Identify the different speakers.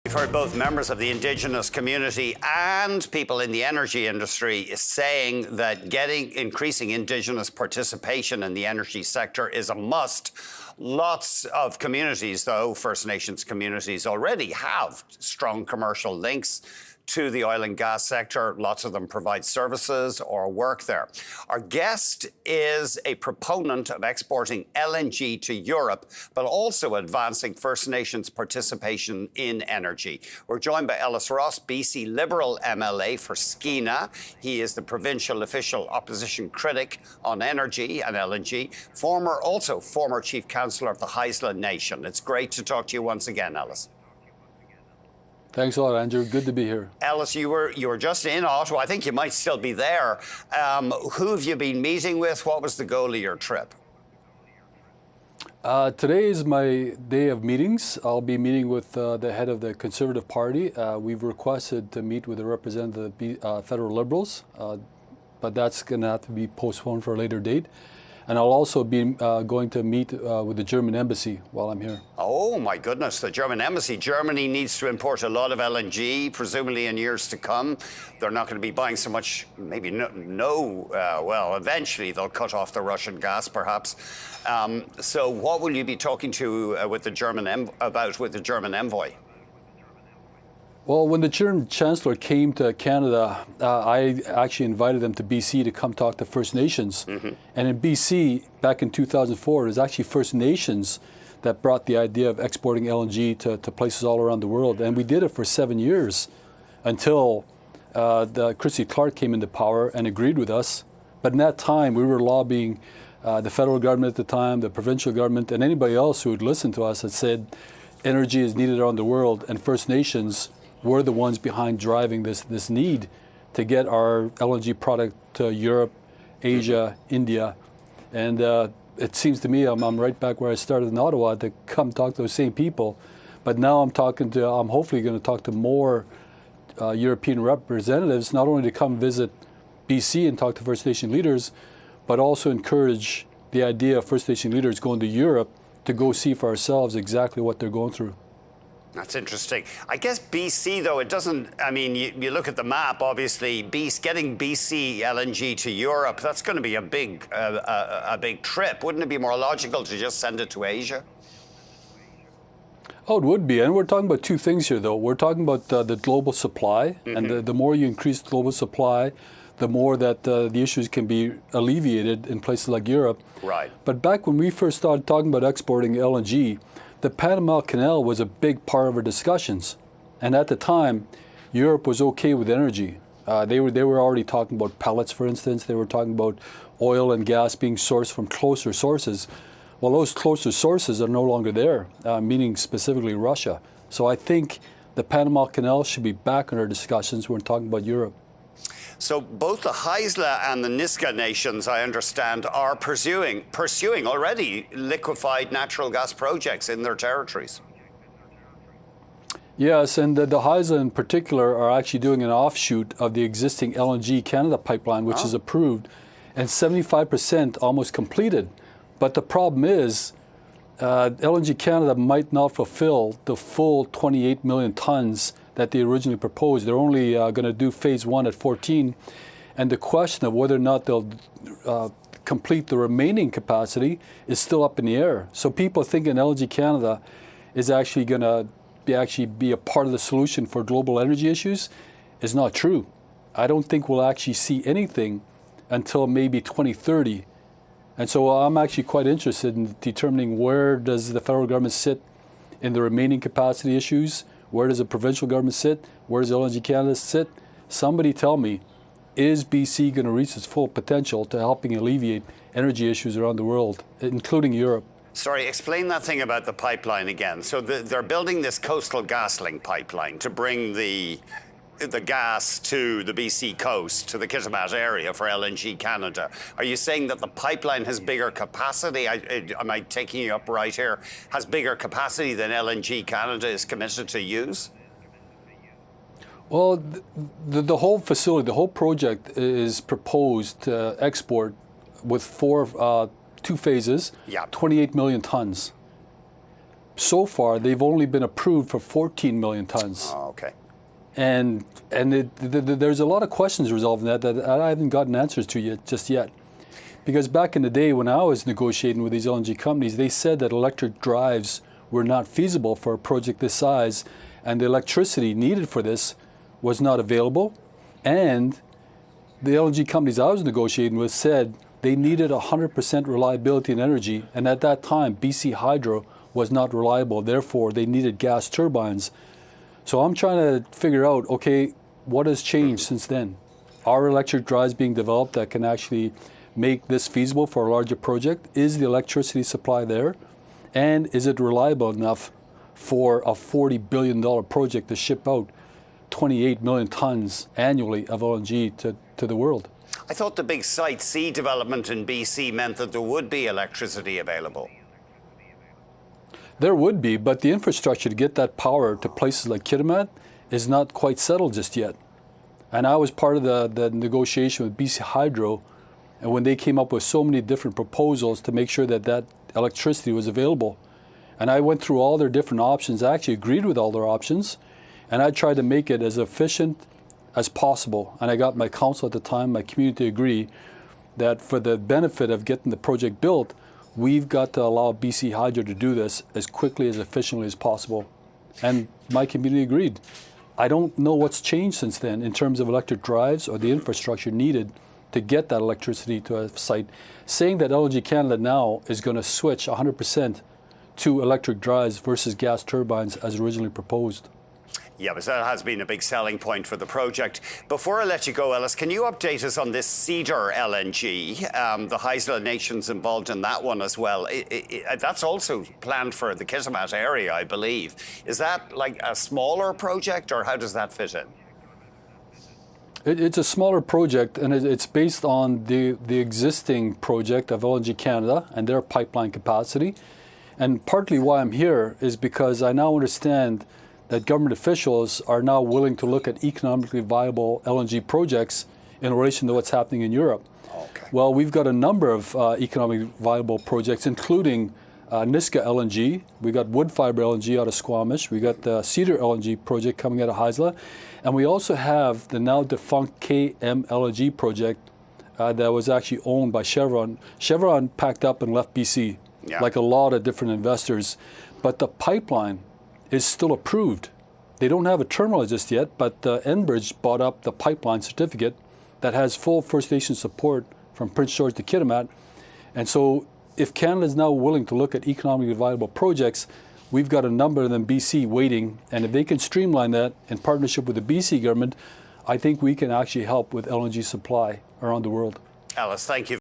Speaker 1: We've heard both members of the Indigenous community and people in the energy industry saying that increasing Indigenous participation in the energy sector is a must. Lots of communities, though, First Nations communities, already have strong commercial links to the oil and gas sector. Lots of them provide services or work there. Our guest is a proponent of exporting LNG to Europe, but also advancing First Nations participation in energy. We're joined by Ellis Ross, BC Liberal MLA for Skeena. He is the provincial official opposition critic on energy and LNG, also former chief councillor of the Haisla Nation. It's great to talk to you once again, Ellis.
Speaker 2: Thanks a lot, Andrew. Good to be here.
Speaker 1: Ellis, you were just in Ottawa. I think you might still be there. Who have you been meeting with? What was the goal of your trip?
Speaker 2: Today is my day of meetings. I'll be meeting with the head of the Conservative Party. We've requested to meet with a representative of the federal Liberals, but that's going to have to be postponed for a later date. And I'll also be going to meet with the German embassy while I'm here.
Speaker 1: Oh, my goodness, the German embassy. Germany needs to import a lot of LNG, presumably in years to come. They're not going to be buying so much, maybe well, eventually they'll cut off the Russian gas, perhaps. So what will you be talking to with the German envoy?
Speaker 2: Well, when the German Chancellor came to Canada, I actually invited them to BC to come talk to First Nations. Mm-hmm. And in BC, back in 2004, it was actually First Nations that brought the idea of exporting LNG to places all around the world. And we did it for 7 years until Christy Clark came into power and agreed with us. But in that time, we were lobbying the federal government at the time, the provincial government, and anybody else who would listen to us that said energy is needed around the world, and First Nations we're the ones behind driving this need to get our LNG product to Europe, Asia, India. And it seems to me I'm right back where I started in Ottawa to come talk to those same people. But now I'm hopefully going to talk to more European representatives, not only to come visit BC and talk to First Nation leaders, but also encourage the idea of First Nation leaders going to Europe to go see for ourselves exactly what they're going through.
Speaker 1: That's interesting. I guess BC, though, it doesn't, I mean, you look at the map, obviously, getting BC LNG to Europe, that's going to be a big trip. Wouldn't it be more logical to just send it to Asia?
Speaker 2: Oh, it would be. And we're talking about two things here, though. We're talking about the global supply. Mm-hmm. And the more you increase global supply, the more that the issues can be alleviated in places like Europe.
Speaker 1: Right.
Speaker 2: But back when we first started talking about exporting LNG, the Panama Canal was a big part of our discussions. And at the time, Europe was okay with energy. They were already talking about pellets, for instance. They were talking about oil and gas being sourced from closer sources. Well, those closer sources are no longer there, meaning specifically Russia. So I think the Panama Canal should be back in our discussions when we're talking about Europe.
Speaker 1: So both the Haisla and the Nisga'a nations, I understand, are pursuing already liquefied natural gas projects in their territories.
Speaker 2: Yes, and the Haisla in particular are actually doing an offshoot of the existing LNG Canada pipeline, which is approved, and 75% almost completed. But the problem is LNG Canada might not fulfill the full 28 million tons that they originally proposed. They're only going to do phase 1 at 14. And the question of whether or not they'll complete the remaining capacity is still up in the air. So people thinking LNG Canada is actually going to be a part of the solution for global energy issues is not true. I don't think we'll actually see anything until maybe 2030. And so I'm actually quite interested in determining where does the federal government sit in the remaining capacity issues. Where does the provincial government sit? Where does LNG Canada sit? Somebody tell me, is BC going to reach its full potential to helping alleviate energy issues around the world, including Europe?
Speaker 1: Sorry, explain that thing about the pipeline again. So they're building this Coastal GasLink pipeline to bring the gas to the BC coast, to the Kitimat area for LNG Canada. Are you saying that the pipeline has bigger capacity? Am I taking you up right here? Has bigger capacity than LNG Canada is committed to use?
Speaker 2: Well, the whole facility, the whole project is proposed to export with two phases, 28 million tons. so far, they've only been approved for 14 million tons.
Speaker 1: Oh, okay.
Speaker 2: And there's a lot of questions resolving that I haven't gotten answers to yet, just yet. Because back in the day when I was negotiating with these LNG companies, they said that electric drives were not feasible for a project this size, and the electricity needed for this was not available. And the LNG companies I was negotiating with said they needed 100% reliability in energy, and at that time, BC Hydro was not reliable. Therefore, they needed gas turbines. So I'm trying to figure out, okay, what has changed since then? Are electric drives being developed that can actually make this feasible for a larger project? Is the electricity supply there? And is it reliable enough for a $40 billion project to ship out 28 million tons annually of LNG to the world?
Speaker 1: I thought the big Site C development in BC meant that there would be electricity available.
Speaker 2: There would be, but the infrastructure to get that power to places like Kitimat is not quite settled just yet. And I was part of the negotiation with BC Hydro, and when they came up with so many different proposals to make sure that that electricity was available. And I went through all their different options. I actually agreed with all their options, and I tried to make it as efficient as possible. And I got my council at the time, my community to agree that for the benefit of getting the project built, we've got to allow BC Hydro to do this as quickly, as efficiently as possible. And my community agreed. I don't know what's changed since then in terms of electric drives or the infrastructure needed to get that electricity to a site. Saying that LNG Canada now is going to switch 100% to electric drives versus gas turbines as originally proposed.
Speaker 1: Yeah, but that has been a big selling point for the project. Before I let you go, Ellis, can you update us on this Cedar LNG? The Haisla Nation's involved in that one as well. That's also planned for the Kitimat area, I believe. Is that like a smaller project, or how does that fit in?
Speaker 2: It's a smaller project, and it's based on the existing project of LNG Canada and their pipeline capacity. And partly why I'm here is because I now understand that government officials are now willing to look at economically viable LNG projects in relation to what's happening in Europe.
Speaker 1: Okay.
Speaker 2: Well, we've got a number of economically viable projects, including Niska LNG. We got wood fiber LNG out of Squamish. We got the Cedar LNG project coming out of Haisla. And we also have the now defunct KM LNG project that was actually owned by Chevron. Chevron packed up and left BC, like a lot of different investors. But the pipeline is still approved. They don't have a terminal just yet, but Enbridge bought up the pipeline certificate that has full First Nation support from Prince George to Kitimat. And so if Canada is now willing to look at economically viable projects, we've got a number of them BC waiting. And if they can streamline that in partnership with the BC government, I think we can actually help with LNG supply around the world.
Speaker 1: Ellis, thank you.